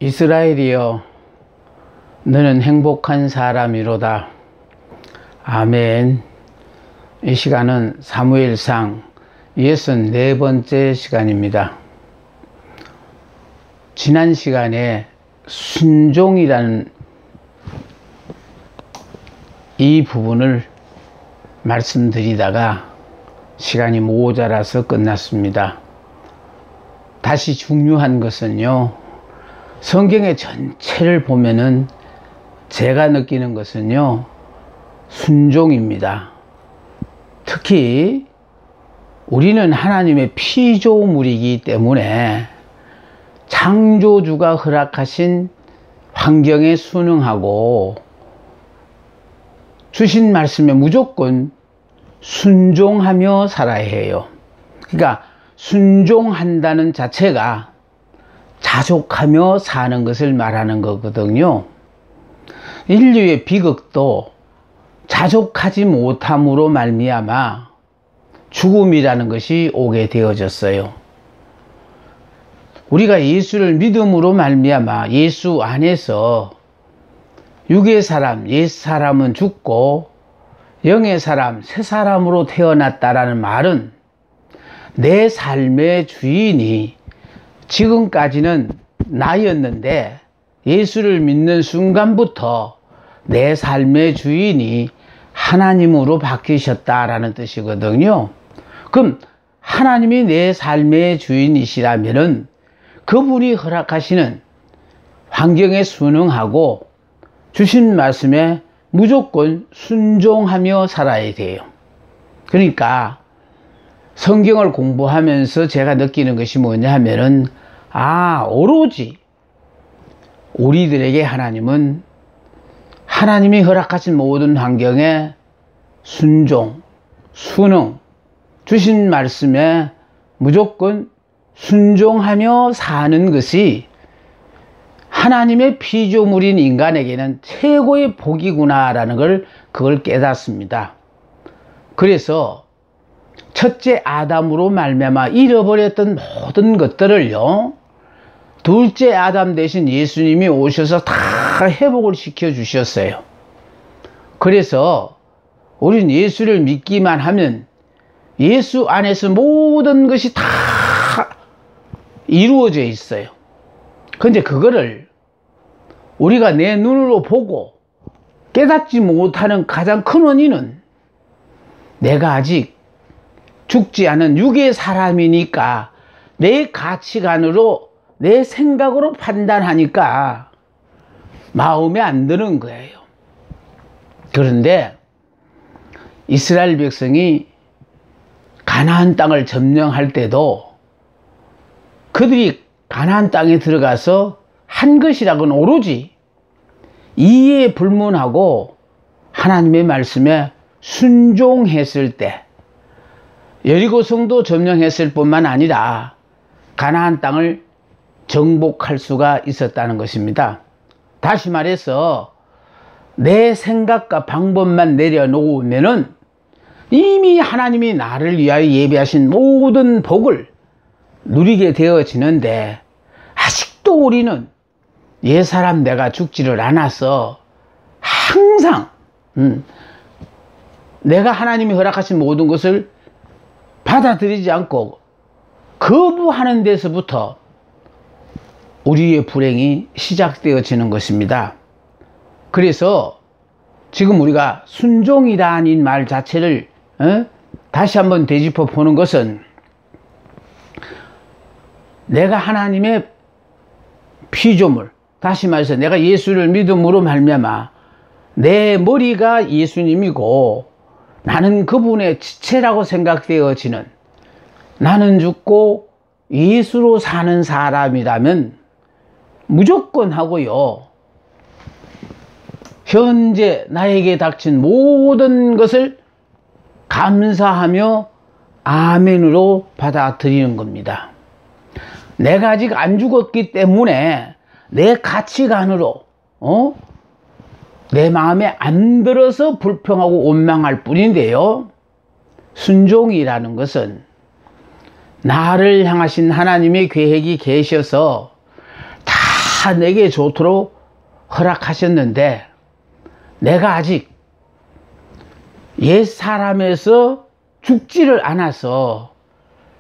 이스라엘이여, 너는 행복한 사람이로다. 아멘. 이 시간은 사무엘상 64번째 시간입니다. 지난 시간에 순종이라는 이 부분을 말씀드리다가 시간이 모자라서 끝났습니다. 다시 중요한 것은요, 성경의 전체를 보면은 제가 느끼는 것은요, 순종입니다. 특히 우리는 하나님의 피조물이기 때문에 창조주가 허락하신 환경에 순응하고 주신 말씀에 무조건 순종하며 살아야 해요. 그러니까 순종한다는 자체가 자족하며 사는 것을 말하는 거거든요. 인류의 비극도 자족하지 못함으로 말미암아 죽음이라는 것이 오게 되어졌어요. 우리가 예수를 믿음으로 말미암아 예수 안에서 육의 사람, 옛 사람은 죽고 영의 사람, 새 사람으로 태어났다라는 말은 내 삶의 주인이 지금까지는 나였는데 예수를 믿는 순간부터 내 삶의 주인이 하나님으로 바뀌셨다라는 뜻이거든요. 그럼 하나님이 내 삶의 주인이시라면은 그분이 허락하시는 환경에 순응하고 주신 말씀에 무조건 순종하며 살아야 돼요. 그러니까 성경을 공부하면서 제가 느끼는 것이 뭐냐 하면은, 오로지 우리들에게 하나님은 하나님이 허락하신 모든 환경에 순종, 순응, 주신 말씀에 무조건 순종하며 사는 것이 하나님의 피조물인 인간에게는 최고의 복이구나라는 그걸 깨닫습니다. 그래서 첫째 아담으로 말미암아 잃어버렸던 모든 것들을요, 둘째 아담 대신 예수님이 오셔서 다 회복을 시켜 주셨어요. 그래서 우린 예수를 믿기만 하면 예수 안에서 모든 것이 다 이루어져 있어요. 근데 그거를 우리가 내 눈으로 보고 깨닫지 못하는 가장 큰 원인은 내가 아직 죽지 않은 육의 사람이니까 내 가치관으로, 내 생각으로 판단하니까 마음에 안 드는 거예요. 그런데 이스라엘 백성이 가나안 땅을 점령할 때도 그들이 가나안 땅에 들어가서 한 것이라고는 오로지 이에 불문하고 하나님의 말씀에 순종했을 때, 여리고 성도 점령했을 뿐만 아니라 가나안 땅을 정복할 수가 있었다는 것입니다. 다시 말해서 내 생각과 방법만 내려놓으면은 이미 하나님이 나를 위하여 예비하신 모든 복을 누리게 되어지는데, 아직도 우리는 옛사람 내가 죽지를 않아서 항상 내가 하나님이 허락하신 모든 것을 받아들이지 않고 거부하는 데서부터 우리의 불행이 시작되어지는 것입니다. 그래서 지금 우리가 순종이라는 말 자체를 다시 한번 되짚어 보는 것은, 내가 하나님의 피조물, 다시 말해서 내가 예수를 믿음으로 말미암아 내 머리가 예수님이고 나는 그분의 지체라고 생각되어지는, 나는 죽고 예수로 사는 사람이라면 무조건 하고요, 현재 나에게 닥친 모든 것을 감사하며 아멘으로 받아들이는 겁니다. 내가 아직 안 죽었기 때문에 내 가치관으로 내 마음에 안 들어서 불평하고 원망할 뿐인데요, 순종이라는 것은 나를 향하신 하나님의 계획이 계셔서 다 다 내게 좋도록 허락하셨는데 내가 아직 옛사람에서 죽지를 않아서,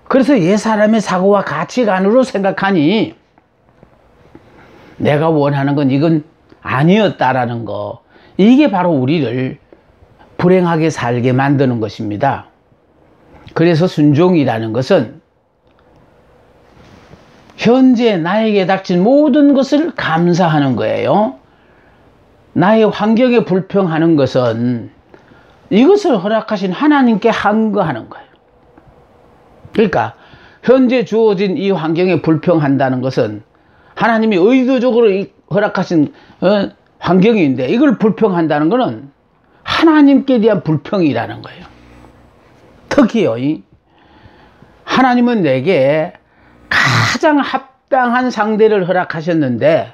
그래서 옛사람의 사고와 가치관으로 생각하니 내가 원하는 건 이건 아니었다라는 거, 이게 바로 우리를 불행하게 살게 만드는 것입니다. 그래서 순종이라는 것은 현재 나에게 닥친 모든 것을 감사하는 거예요. 나의 환경에 불평하는 것은 이것을 허락하신 하나님께 항거하는 거예요. 그러니까 현재 주어진 이 환경에 불평한다는 것은 하나님이 의도적으로 허락하신 환경인데, 이걸 불평한다는 것은 하나님께 대한 불평이라는 거예요. 특히요, 하나님은 내게 가장 합당한 상대를 허락하셨는데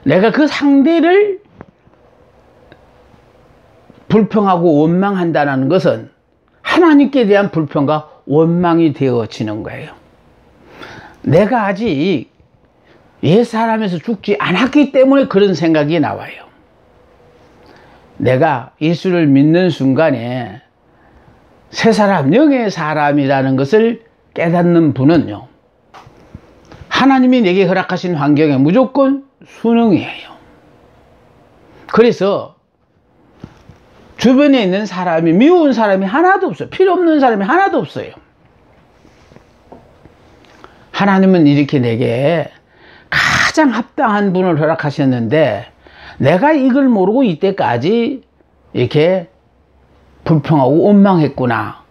내가 그 상대를 불평하고 원망한다는 것은 하나님께 대한 불평과 원망이 되어지는 거예요. 내가 아직 옛사람에서 죽지 않았기 때문에 그런 생각이 나와요. 내가 예수를 믿는 순간에 새 사람, 영의 사람이라는 것을 깨닫는 분은요, 하나님이 내게 허락하신 환경에 무조건 순응이에요. 그래서 주변에 있는 사람이, 미운 사람이 하나도 없어요. 필요 없는 사람이 하나도 없어요. 하나님은 이렇게 내게 가장 합당한 분을 허락하셨는데 내가 이걸 모르고 이때까지 이렇게 불평하고 원망했구나.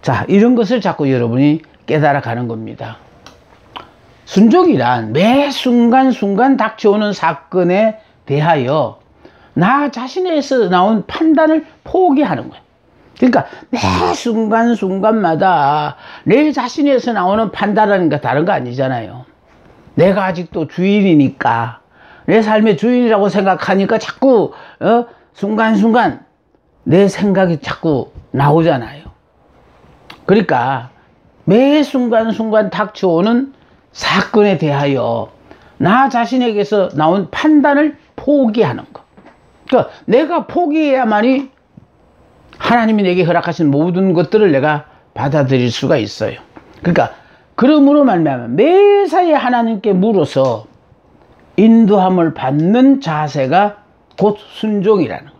자, 이런 것을 자꾸 여러분이 깨달아 가는 겁니다. 순종이란 매 순간순간 닥쳐오는 사건에 대하여 나 자신에서 나온 판단을 포기하는 거예요. 그러니까 매 순간순간마다 내 자신에서 나오는 판단이라는 게 다른 거 아니잖아요. 내가 아직도 주인이니까, 내 삶의 주인이라고 생각하니까 자꾸 순간순간 내 생각이 자꾸 나오잖아요. 그러니까 매 순간순간 닥쳐오는 사건에 대하여 나 자신에게서 나온 판단을 포기하는 거. 그러니까 내가 포기해야만이 하나님이 내게 허락하신 모든 것들을 내가 받아들일 수가 있어요. 그러니까 그러므로 말미암아 매사에 하나님께 물어서 인도함을 받는 자세가 곧 순종이라는 거예요.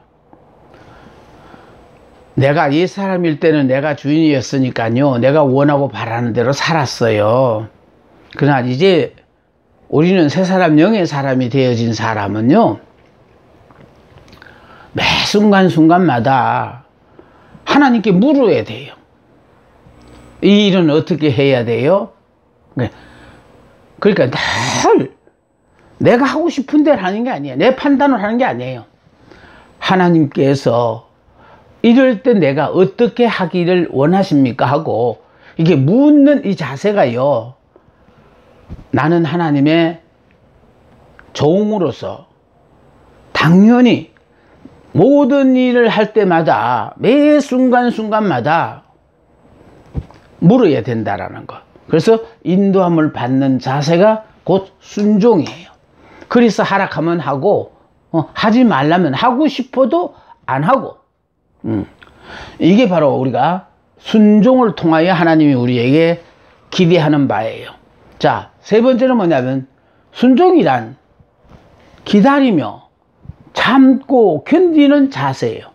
내가 옛사람일 때는 내가 주인이었으니까요, 내가 원하고 바라는 대로 살았어요. 그러나 이제 우리는 새 사람, 영의 사람이 되어진 사람은요, 매 순간순간마다 하나님께 물어야 돼요. 이 일은 어떻게 해야 돼요? 그러니까 늘 내가 하고 싶은 대로 하는 게 아니에요. 내 판단을 하는 게 아니에요. 하나님께서 이럴 때 내가 어떻게 하기를 원하십니까? 하고 이게 묻는 이 자세가요, 나는 하나님의 종으로서 당연히 모든 일을 할 때마다 매 순간순간마다 물어야 된다라는 것. 그래서 인도함을 받는 자세가 곧 순종이에요. 그래서 하락하면 하고, 하지 말라면 하고 싶어도 안 하고, 이게 바로 우리가 순종을 통하여 하나님이 우리에게 기대하는 바예요. 자, 세 번째는 뭐냐면 순종이란 기다리며 참고 견디는 자세예요.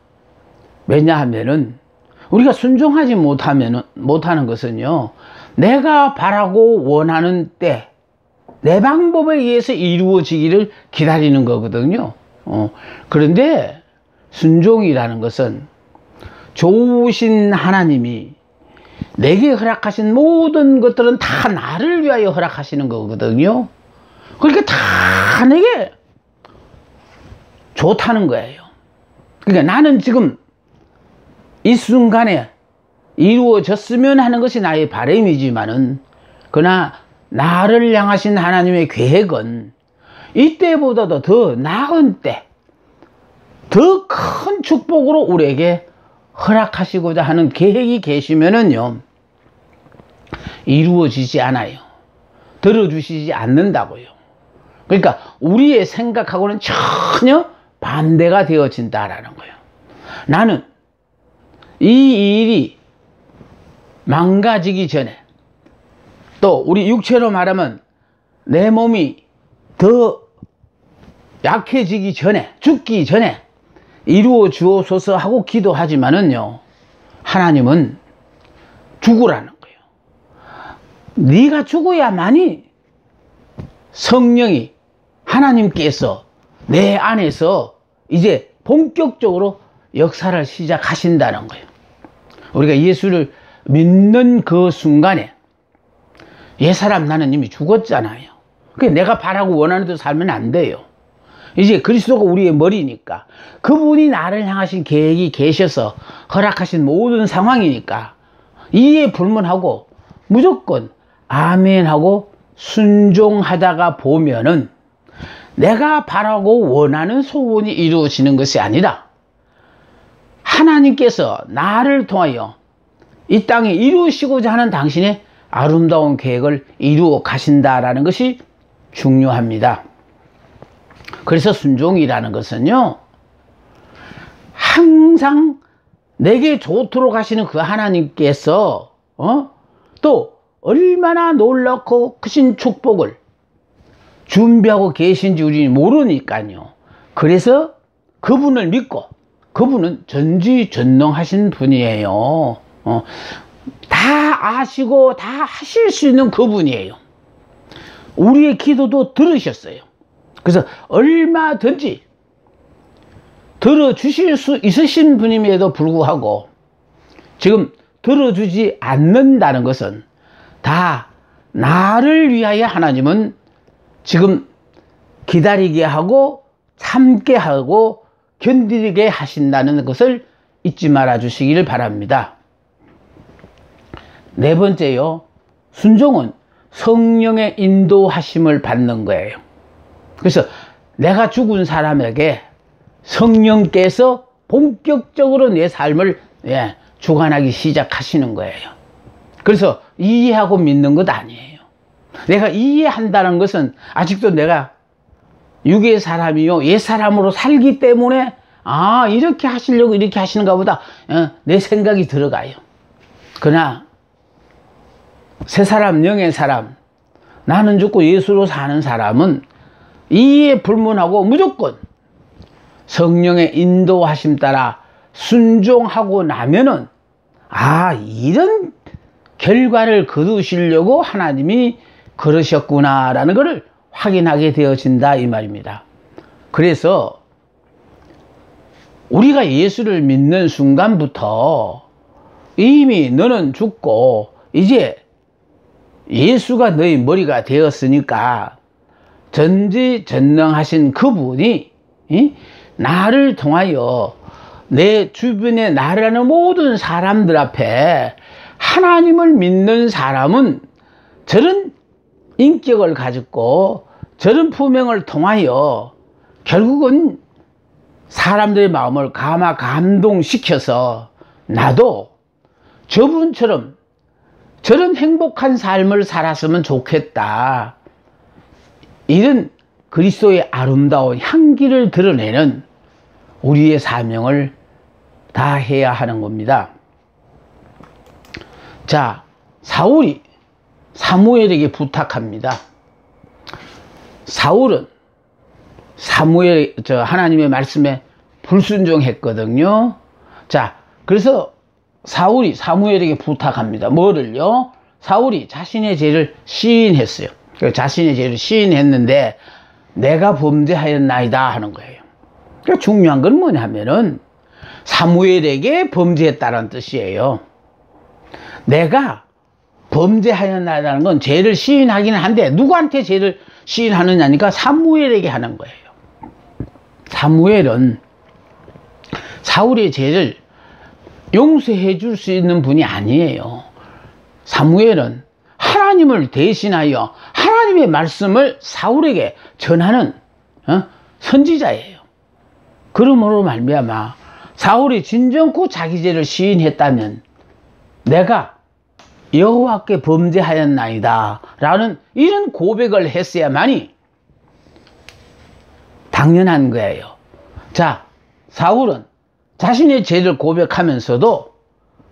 왜냐하면은 우리가 순종하지 못하는 것은요, 내가 바라고 원하는 때 내 방법에 의해서 이루어지기를 기다리는 거거든요. 그런데 순종이라는 것은 좋으신 하나님이 내게 허락하신 모든 것들은 다 나를 위하여 허락하시는 거거든요. 그러니까 다 내게 좋다는 거예요. 그러니까 나는 지금 이 순간에 이루어졌으면 하는 것이 나의 바람이지만은, 그러나 나를 향하신 하나님의 계획은 이때보다도 더 나은 때, 더 큰 축복으로 우리에게 허락하시고자 하는 계획이 계시면은요, 이루어지지 않아요. 들어주시지 않는다고요. 그러니까 우리의 생각하고는 전혀 반대가 되어진다라는 거예요. 나는 이 일이 망가지기 전에, 또 우리 육체로 말하면 내 몸이 더 약해지기 전에, 죽기 전에 이루어 주옵소서 하고 기도하지만은요, 하나님은 죽으라는 거예요. 네가 죽어야만이 성령이, 하나님께서 내 안에서 이제 본격적으로 역사를 시작하신다는 거예요. 우리가 예수를 믿는 그 순간에 옛사람 나는 이미 죽었잖아요. 그러니까 내가 바라고 원하는 대로 살면 안 돼요. 이제 그리스도가 우리의 머리니까, 그분이 나를 향하신 계획이 계셔서 허락하신 모든 상황이니까 이에 불문하고 무조건 아멘하고 순종하다가 보면은 내가 바라고 원하는 소원이 이루어지는 것이 아니라 하나님께서 나를 통하여 이 땅에 이루시고자 하는 당신의 아름다운 계획을 이루어 가신다라는 것이 중요합니다. 그래서 순종이라는 것은요, 항상 내게 좋도록 하시는 그 하나님께서 또 얼마나 놀랍고 크신 축복을 준비하고 계신지 우리는 모르니까요. 그래서 그분을 믿고, 그분은 전지전능하신 분이에요. 다 아시고 다 하실 수 있는 그분이에요. 우리의 기도도 들으셨어요. 그래서 얼마든지 들어주실 수 있으신 분임에도 불구하고 지금 들어주지 않는다는 것은 다 나를 위하여 하나님은 지금 기다리게 하고 참게 하고 견디게 하신다는 것을 잊지 말아 주시기를 바랍니다. 네 번째요, 순종은 성령의 인도하심을 받는 거예요. 그래서 내가 죽은 사람에게 성령께서 본격적으로 내 삶을 주관하기 시작하시는 거예요. 그래서 이해하고 믿는 것 아니에요. 내가 이해한다는 것은 아직도 내가 육의 사람이요 옛 사람으로 살기 때문에 이렇게 하시려고 이렇게 하시는가 보다 내 생각이 들어가요. 그러나 새 사람, 영의 사람, 나는 죽고 예수로 사는 사람은 이에 불문하고 무조건 성령의 인도하심 따라 순종하고 나면은 이런 결과를 거두시려고 하나님이 그러셨구나라는 것을 확인하게 되어진다 이 말입니다. 그래서 우리가 예수를 믿는 순간부터 이미 너는 죽고 이제 예수가 너의 머리가 되었으니까 전지전능하신 그분이 나를 통하여 내 주변에 나라는 모든 사람들 앞에 하나님을 믿는 사람은 저런 인격을 가졌고 저런 품행을 통하여 결국은 사람들의 마음을 감동시켜서 나도 저분처럼 저런 행복한 삶을 살았으면 좋겠다, 이런 그리스도의 아름다운 향기를 드러내는 우리의 사명을 다해야 하는 겁니다. 자, 사울이 사무엘에게 부탁합니다. 사울은 하나님의 말씀에 불순종했거든요. 자, 그래서 사울이 사무엘에게 부탁합니다. 뭐를요? 사울이 자신의 죄를 시인했어요. 자신의 죄를 시인했는데 내가 범죄하였나이다 하는 거예요. 그러니까 중요한 건 뭐냐면은 사무엘에게 범죄했다는 뜻이에요. 내가 범죄하였나이다는 건 죄를 시인하기는 한데 누구한테 죄를 시인하느냐니까 사무엘에게 하는 거예요. 사무엘은 사울의 죄를 용서해 줄 수 있는 분이 아니에요. 사무엘은 하나님을 대신하여 하나님의 말씀을 사울에게 전하는 선지자예요. 그러므로 말미암아 사울이 진정코 자기 죄를 시인했다면 내가 여호와께 범죄하였나이다 라는 이런 고백을 했어야만이 당연한 거예요. 자, 사울은 자신의 죄를 고백하면서도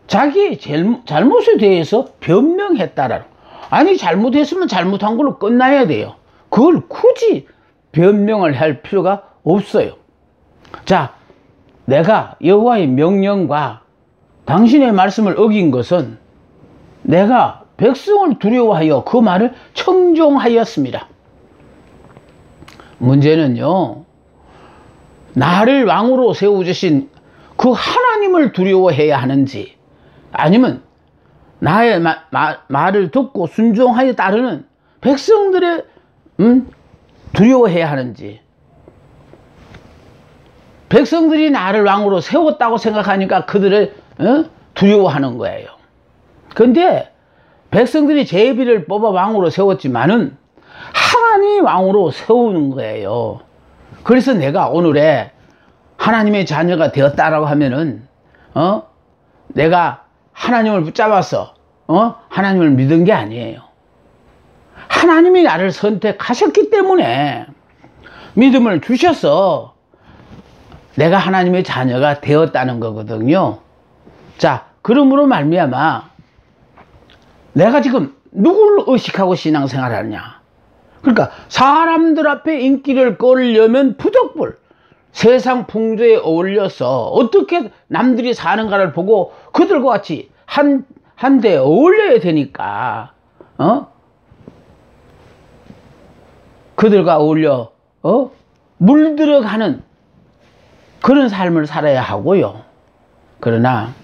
자기의 잘못에 대해서 변명했다라는. 아니, 잘못했으면 잘못한 걸로 끝나야 돼요. 그걸 굳이 변명을 할 필요가 없어요. 자, 내가 여호와의 명령과 당신의 말씀을 어긴 것은 내가 백성을 두려워하여 그 말을 청종하였습니다. 문제는요, 나를 왕으로 세워주신 그 하나님을 두려워해야 하는지, 아니면 나의 말을 듣고 순종하여 따르는 백성들의 두려워해야 하는지. 백성들이 나를 왕으로 세웠다고 생각하니까 그들을 두려워하는 거예요. 근데 백성들이 제비를 뽑아 왕으로 세웠지만은 하나님이 왕으로 세우는 거예요. 그래서 내가 오늘에 하나님의 자녀가 되었다라고 하면은 내가 하나님을 붙잡아서 하나님을 믿은 게 아니에요. 하나님이 나를 선택하셨기 때문에 믿음을 주셔서 내가 하나님의 자녀가 되었다는 거거든요. 자, 그러므로 말미암아 내가 지금 누구를 의식하고 신앙생활을 하느냐. 그러니까 사람들 앞에 인기를 끌려면 부득불 세상 풍조에 어울려서 어떻게 남들이 사는가를 보고 그들과 같이 한데 어울려야 되니까 그들과 어울려 물들어가는 그런 삶을 살아야 하고요. 그러나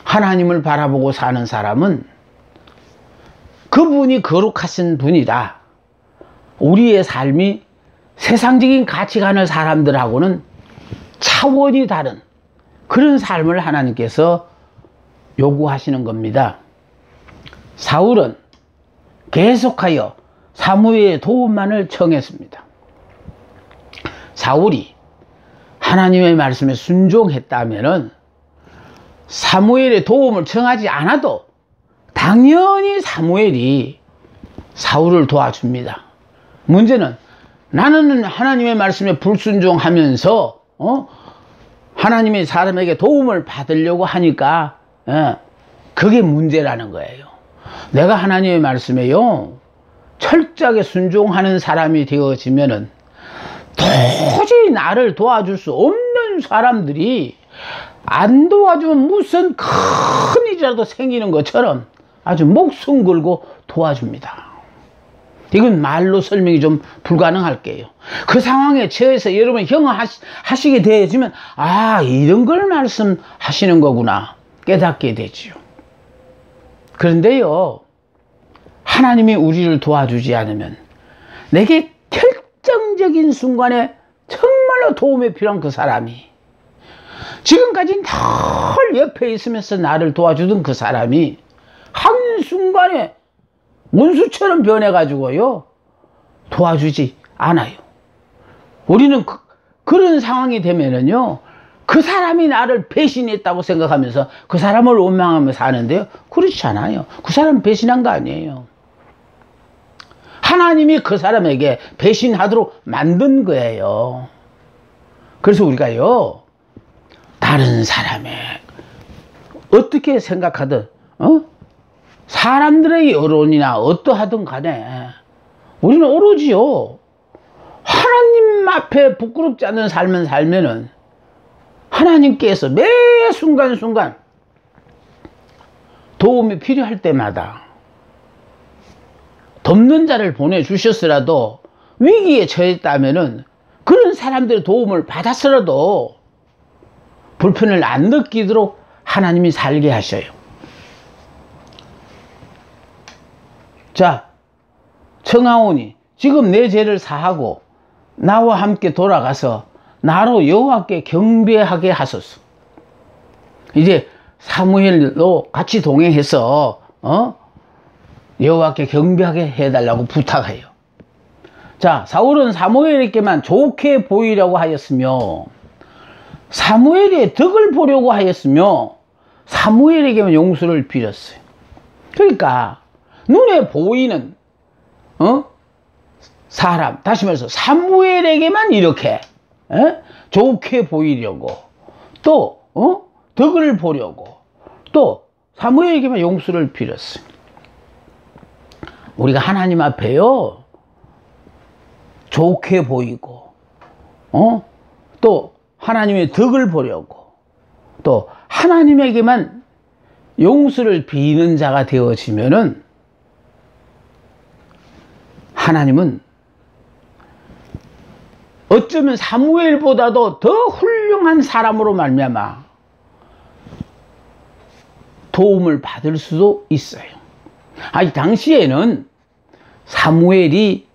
하나님을 바라보고 사는 사람은 그분이 거룩하신 분이다. 우리의 삶이 세상적인 가치관을 사람들하고는 차원이 다른 그런 삶을 하나님께서 요구하시는 겁니다. 사울은 계속하여 사무엘의 도움만을 청했습니다. 사울이 하나님의 말씀에 순종했다면은 사무엘의 도움을 청하지 않아도 당연히 사무엘이 사울을 도와줍니다. 문제는 나는 하나님의 말씀에 불순종하면서 하나님의 사람에게 도움을 받으려고 하니까 그게 문제라는 거예요. 내가 하나님의 말씀에요 철저하게 순종하는 사람이 되어지면은 도저히 나를 도와줄 수 없는 사람들이 안 도와주면 무슨 큰 일이라도 생기는 것처럼 아주 목숨 걸고 도와줍니다. 이건 말로 설명이 좀 불가능할게요. 그 상황에 처해서 여러분 형하시게 되어지면 이런 걸 말씀하시는 거구나 깨닫게 되지요. 그런데요, 하나님이 우리를 도와주지 않으면 내게 결정적인 순간에 정말로 도움이 필요한 그 사람이, 지금까지 늘 옆에 있으면서 나를 도와주던 그 사람이 한순간에 원수처럼 변해가지고요 도와주지 않아요. 우리는 그런 상황이 되면은요 그 사람이 나를 배신했다고 생각하면서 그 사람을 원망하며 사는데요, 그렇지 않아요. 그 사람 배신한 거 아니에요. 하나님이 그 사람에게 배신하도록 만든 거예요. 그래서 우리가요 다른 사람의 어떻게 생각하든 사람들의 여론이나 어떠하든 간에 우리는 오로지요 하나님 앞에 부끄럽지 않은 삶을 살면은 하나님께서 매 순간순간 도움이 필요할 때마다 돕는 자를 보내주셨으라도 위기에 처했다면은 그런 사람들의 도움을 받았으라도 불편을 안 느끼도록 하나님이 살게 하셔요. 자, 청하오니 지금 내 죄를 사하고 나와 함께 돌아가서 나로 여호와께 경배하게 하소서. 이제 사무엘도 같이 동행해서 여호와께 경배하게 해달라고 부탁해요. 자, 사울은 사무엘에게만 좋게 보이려고 하였으며 사무엘의 덕을 보려고 하였으며 사무엘에게만 용서를 빌었어요. 그러니까 눈에 보이는 사람, 다시 말해서 사무엘에게만 이렇게 좋게 보이려고 또 덕을 보려고 또 사무엘에게만 용서를 빌었어요. 우리가 하나님 앞에요 좋게 보이고 또 하나님의 덕을 보려고 또 하나님에게만 용서를 비는 자가 되어지면은 하나님은 어쩌면 사무엘보다도 더 훌륭한 사람으로 말미암아 도움을 받을 수도 있어요. 이 당시에는 사무엘이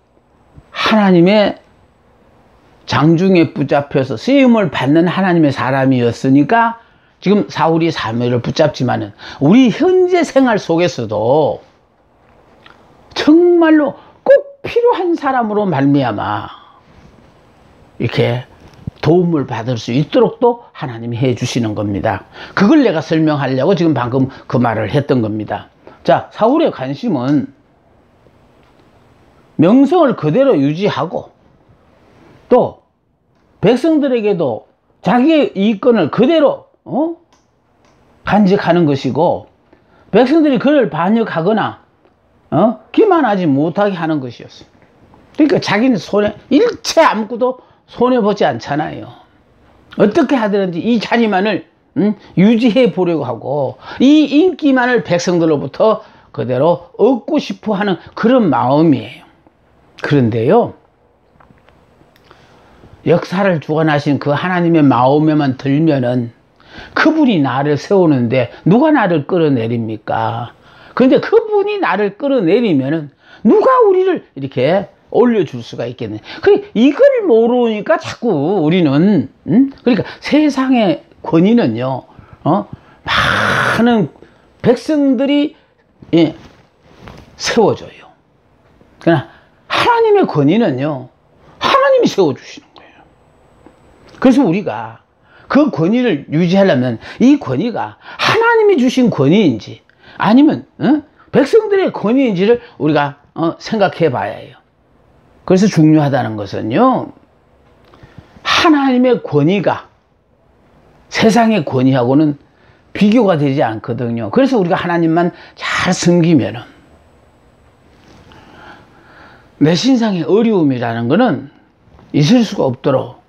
하나님의 장중에 붙잡혀서 쓰임을 받는 하나님의 사람이었으니까 지금 사울이 사무엘을 붙잡지만은 우리 현재 생활 속에서도 정말로 꼭 필요한 사람으로 말미암아 이렇게 도움을 받을 수 있도록 또 하나님이 해 주시는 겁니다. 그걸 내가 설명하려고 지금 방금 그 말을 했던 겁니다. 자, 사울의 관심은 명성을 그대로 유지하고 또 백성들에게도 자기의 이권을 그대로 간직하는 것이고 백성들이 그를 반역하거나 기만하지 못하게 하는 것이었어요. 그러니까 자기는 일체 아무것도 손해보지 않잖아요. 어떻게 하든지 이 자리만을 유지해 보려고 하고 이 인기만을 백성들로부터 그대로 얻고 싶어 하는 그런 마음이에요. 그런데요, 역사를 주관하신 그 하나님의 마음에만 들면은 그분이 나를 세우는데 누가 나를 끌어내립니까? 그런데 그분이 나를 끌어내리면은 누가 우리를 이렇게 올려줄 수가 있겠네. 이걸 모르니까 자꾸 우리는 그러니까 세상의 권위는요 많은 백성들이 세워줘요. 그러나 하나님의 권위는요 하나님이 세워주시는 거예요. 그래서 우리가 그 권위를 유지하려면 이 권위가 하나님이 주신 권위인지 아니면 백성들의 권위인지를 우리가 생각해 봐야 해요. 그래서 중요하다는 것은요, 하나님의 권위가 세상의 권위하고는 비교가 되지 않거든요. 그래서 우리가 하나님만 잘 섬기면은 내 신상의 어려움이라는 것은 있을 수가 없도록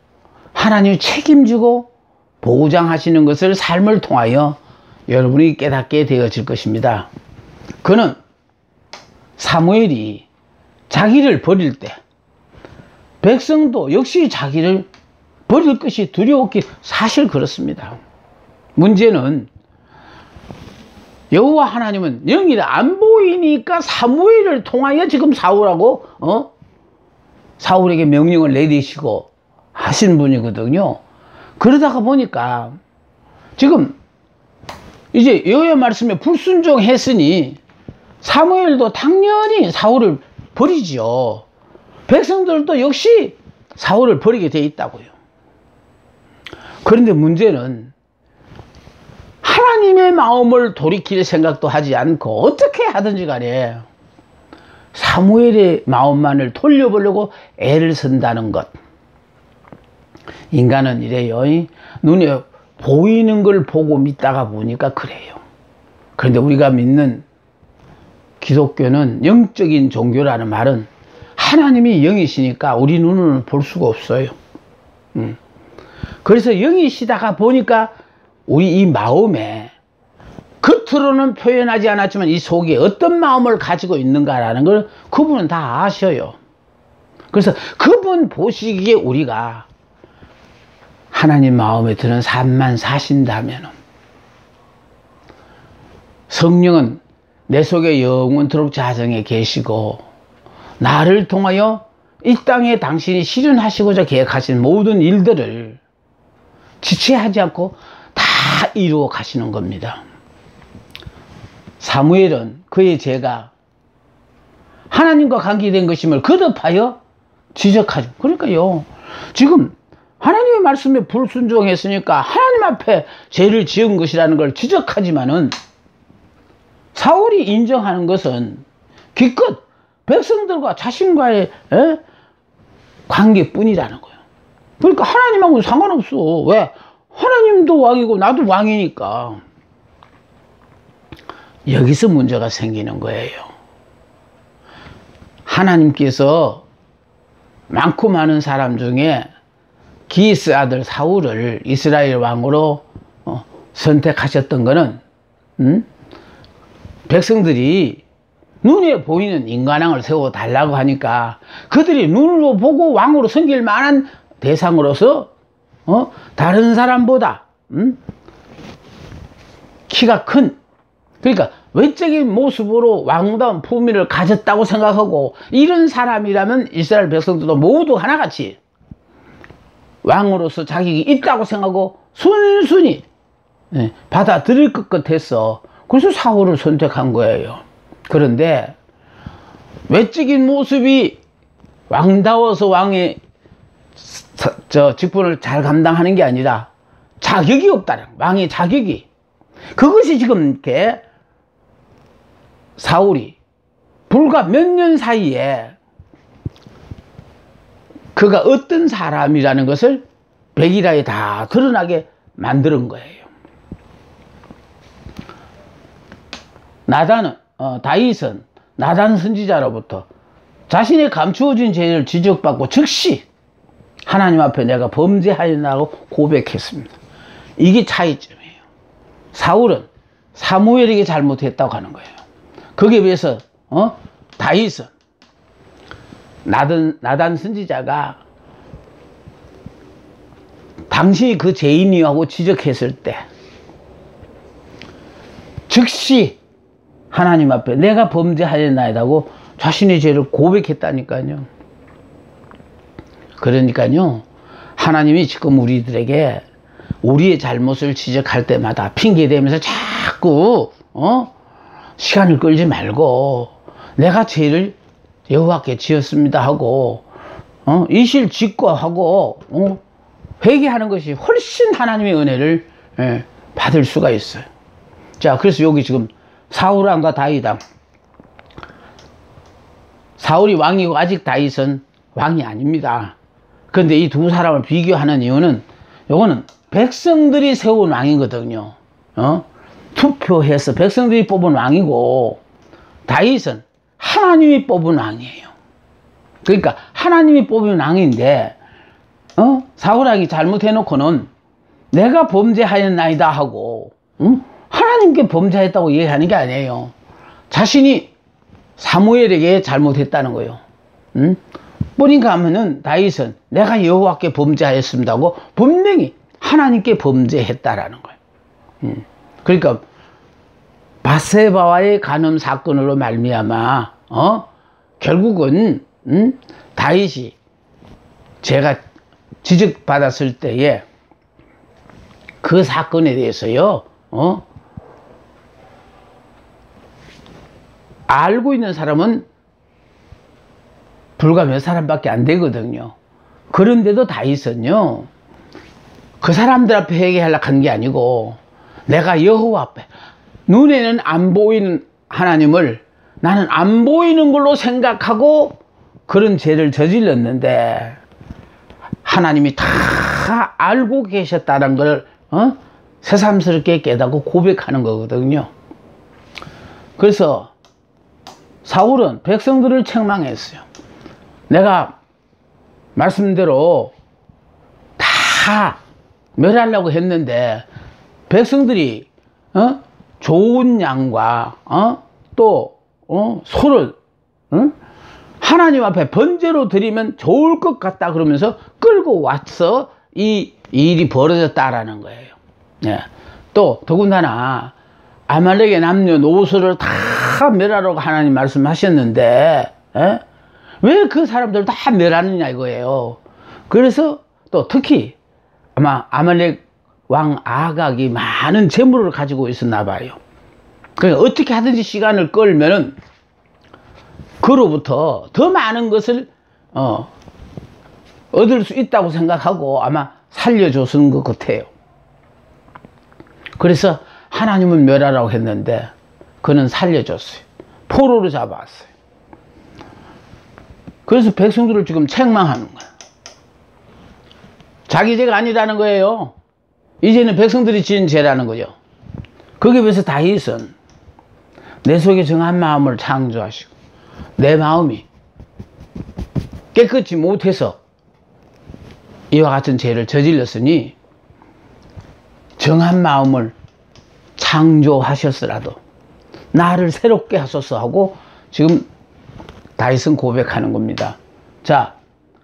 하나님이 책임지고 보장하시는 것을 삶을 통하여 여러분이 깨닫게 되어질 것입니다. 그는 사무엘이 자기를 버릴 때 백성도 역시 자기를 버릴 것이 두려웠기 사실 그렇습니다. 문제는 여호와 하나님은 영이라 안 보이니까 사무엘을 통하여 지금 사울하고 사울에게 명령을 내리시고 하신 분이거든요. 그러다가 보니까 지금 이제 여호와의 말씀에 불순종했으니 사무엘도 당연히 사울을 버리지요. 백성들도 역시 사울을 버리게 돼 있다고요. 그런데 문제는 하나님의 마음을 돌이킬 생각도 하지 않고 어떻게 하든지 간에 사무엘의 마음만을 돌려보려고 애를 쓴다는 것. 인간은 이래요. 눈에 보이는 걸 보고 믿다가 보니까 그래요. 그런데 우리가 믿는 기독교는 영적인 종교라는 말은 하나님이 영이시니까 우리 눈으로는 볼 수가 없어요. 그래서 영이시다가 보니까 우리 이 마음에 겉으로는 표현하지 않았지만 이 속에 어떤 마음을 가지고 있는가라는 걸 그분은 다 아셔요. 그래서 그분 보시기에 우리가 하나님 마음에 드는 삶만 사신다면 성령은 내 속에 영원토록 자정에 계시고 나를 통하여 이 땅에 당신이 실현하시고자 계획하신 모든 일들을 지체하지 않고 다 이루어 가시는 겁니다. 사무엘은 그의 죄가 하나님과 관계된 것임을 거듭하여 지적하죠. 그러니까요, 지금 하나님의 말씀에 불순종했으니까 하나님 앞에 죄를 지은 것이라는 걸 지적하지만은 사울이 인정하는 것은 기껏 백성들과 자신과의 관계뿐이라는 거예요. 그러니까 하나님하고는 상관없어. 왜? 하나님도 왕이고 나도 왕이니까. 여기서 문제가 생기는 거예요. 하나님께서 많고 많은 사람 중에 기스 아들 사울을 이스라엘 왕으로 선택하셨던 거는 백성들이 눈에 보이는 인간왕을 세워달라고 하니까 그들이 눈으로 보고 왕으로 섬길 만한 대상으로서 다른 사람보다 키가 큰, 그러니까 외적인 모습으로 왕다운 품위를 가졌다고 생각하고, 이런 사람이라면 이스라엘 백성들도 모두 하나같이 왕으로서 자격이 있다고 생각하고 순순히 받아들일 것 같았어. 그래서 사울을 선택한 거예요. 그런데 외적인 모습이 왕다워서 왕의 직분을 잘 감당하는 게 아니라 자격이 없다는, 왕의 자격이, 그것이 지금 이렇게 사울이 불과 몇 년 사이에 그가 어떤 사람이라는 것을 백일하에 다 드러나게 만드는 거예요. 다윗은 나단 선지자로부터 자신의 감추어진 죄를 지적받고 즉시 하나님 앞에 내가 범죄하였나고 고백했습니다. 이게 차이점이에요. 사울은 사무엘에게 잘못했다고 하는 거예요. 거기에 비해서 다윗은 나단 선지자가 당신이 그 죄인이라고 지적했을 때 즉시 하나님 앞에 내가 범죄하였나이다고 자신의 죄를 고백했다니까요. 그러니까요, 하나님이 지금 우리들에게 우리의 잘못을 지적할 때마다 핑계대면서 자꾸 시간을 끌지 말고 내가 죄를 여호와께 지었습니다 하고 이실 직고하고 회개하는 것이 훨씬 하나님의 은혜를 받을 수가 있어요. 자, 그래서 여기 지금 사울왕과 다윗왕, 사울이 왕이고 아직 다윗은 왕이 아닙니다. 그런데 이 두 사람을 비교하는 이유는, 요거는 백성들이 세운 왕이거든요. 투표해서 백성들이 뽑은 왕이고, 다윗은 하나님이 뽑은 왕이에요. 그러니까 하나님이 뽑은 왕인데 사울왕이 잘못해놓고는 내가 범죄하였나이다 하고 하나님께 범죄했다고 얘기하는 게 아니에요. 자신이 사무엘에게 잘못했다는 거예요. 그러니까 하면은 다윗은 내가 여호와께 범죄하였습니다고 분명히 하나님께 범죄했다라는 거예요. 그러니까 바세바와의 간음 사건으로 말미암아 결국은 다윗이 제가 지적받았을 때에 그 사건에 대해서요 알고 있는 사람은 불과 몇 사람밖에 안 되거든요. 그런데도 다윗은요 그 사람들 앞에 회개하려고 한 게 아니고 내가 여호와 앞에, 눈에는 안 보이는 하나님을 나는 안 보이는 걸로 생각하고 그런 죄를 저질렀는데 하나님이 다 알고 계셨다는 걸 새삼스럽게 깨닫고 고백하는 거거든요. 그래서 사울은 백성들을 책망했어요. 내가 말씀대로 다 멸하려고 했는데 백성들이 좋은 양과 또 소를 하나님 앞에 번제로 드리면 좋을 것 같다 그러면서 끌고 와서 이 일이 벌어졌다라는 거예요. 예. 또 더군다나 아말렉의 남녀노소를 다 멸하라고 하나님 말씀하셨는데 왜 그 사람들을 다 멸하느냐 이거예요. 그래서 또 특히 아마 아말렉 왕 아각이 많은 재물을 가지고 있었나 봐요. 그러니까 어떻게 하든지 시간을 끌면은 그로부터 더 많은 것을 얻을 수 있다고 생각하고 아마 살려줬은 것 같아요. 그래서 하나님은 멸하라고 했는데 그는 살려줬어요. 포로로 잡아왔어요. 그래서 백성들을 지금 책망하는 거야. 자기 죄가 아니라는 거예요. 이제는 백성들이 지은 죄라는 거죠. 거기에 비해서 다윗은 내 속에 정한 마음을 창조하시고 내 마음이 깨끗이 못해서 이와 같은 죄를 저질렀으니 정한 마음을 창조하셨으라도 나를 새롭게 하소서 하고 지금 다윗은 고백하는 겁니다. 자,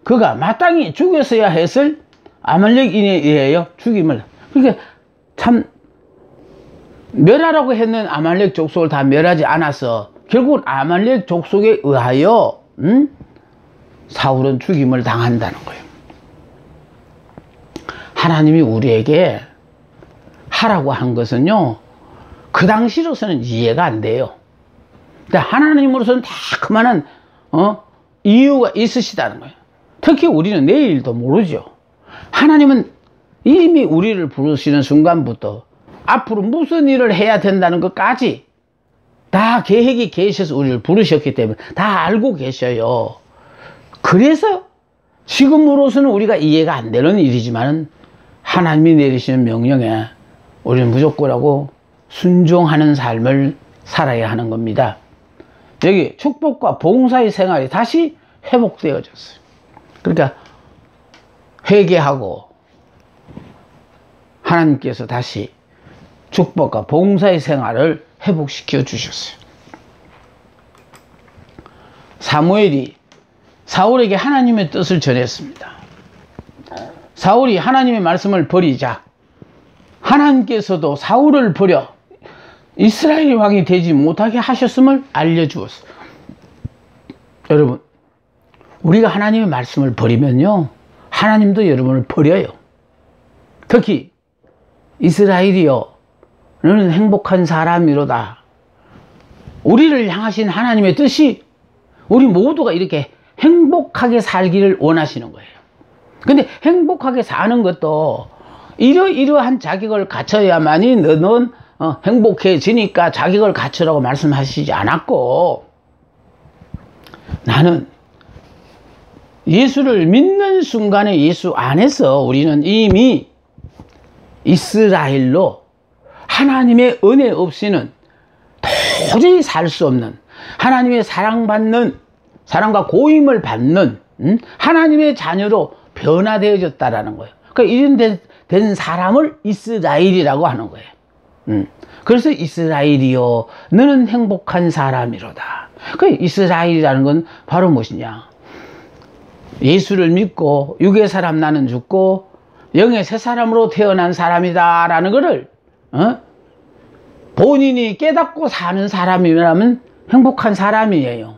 그가 마땅히 죽였어야 했을 아말렉인에 의하여 죽임을, 그러니까 참 멸하라고 했는 아말렉 족속을 다 멸하지 않아서 결국은 아말렉 족속에 의하여 사울은 죽임을 당한다는 거예요. 하나님이 우리에게 하라고 한 것은요, 그 당시로서는 이해가 안 돼요. 근데 하나님으로서는 다 그만한 이유가 있으시다는 거예요. 특히 우리는 내일도 모르죠. 하나님은 이미 우리를 부르시는 순간부터 앞으로 무슨 일을 해야 된다는 것까지 다 계획이 계셔서 우리를 부르셨기 때문에 다 알고 계셔요. 그래서 지금으로서는 우리가 이해가 안 되는 일이지만 하나님이 내리시는 명령에 우리는 무조건하고 순종하는 삶을 살아야 하는 겁니다. 여기 축복과 봉사의 생활이 다시 회복되어졌어요. 그러니까 회개하고 하나님께서 다시 축복과 봉사의 생활을 회복시켜 주셨어요. 사무엘이 사울에게 하나님의 뜻을 전했습니다. 사울이 하나님의 말씀을 버리자 하나님께서도 사울을 버려 이스라엘 왕이 되지 못하게 하셨음을 알려주었어요. 여러분, 우리가 하나님의 말씀을 버리면요, 하나님도 여러분을 버려요. 특히 이스라엘이여 너는 행복한 사람이로다. 우리를 향하신 하나님의 뜻이 우리 모두가 이렇게 행복하게 살기를 원하시는 거예요. 근데 행복하게 사는 것도 이러이러한 자격을 갖춰야만이 너는 행복해지니까 자격을 갖추라고 말씀하시지 않았고, 나는 예수를 믿는 순간에 예수 안에서 우리는 이미 이스라엘로 하나님의 은혜 없이는 도저히 살 수 없는, 하나님의 사랑받는, 사랑과 고임을 받는 하나님의 자녀로 변화되어졌다라는 거예요. 그러니까 이런 된 사람을 이스라엘이라고 하는 거예요. 그래서 이스라엘이요 너는 행복한 사람이로다. 그 이스라엘이라는 건 바로 무엇이냐, 예수를 믿고 육의 사람 나는 죽고 영의 새 사람으로 태어난 사람이다 라는 것을 본인이 깨닫고 사는 사람이라면 행복한 사람이에요.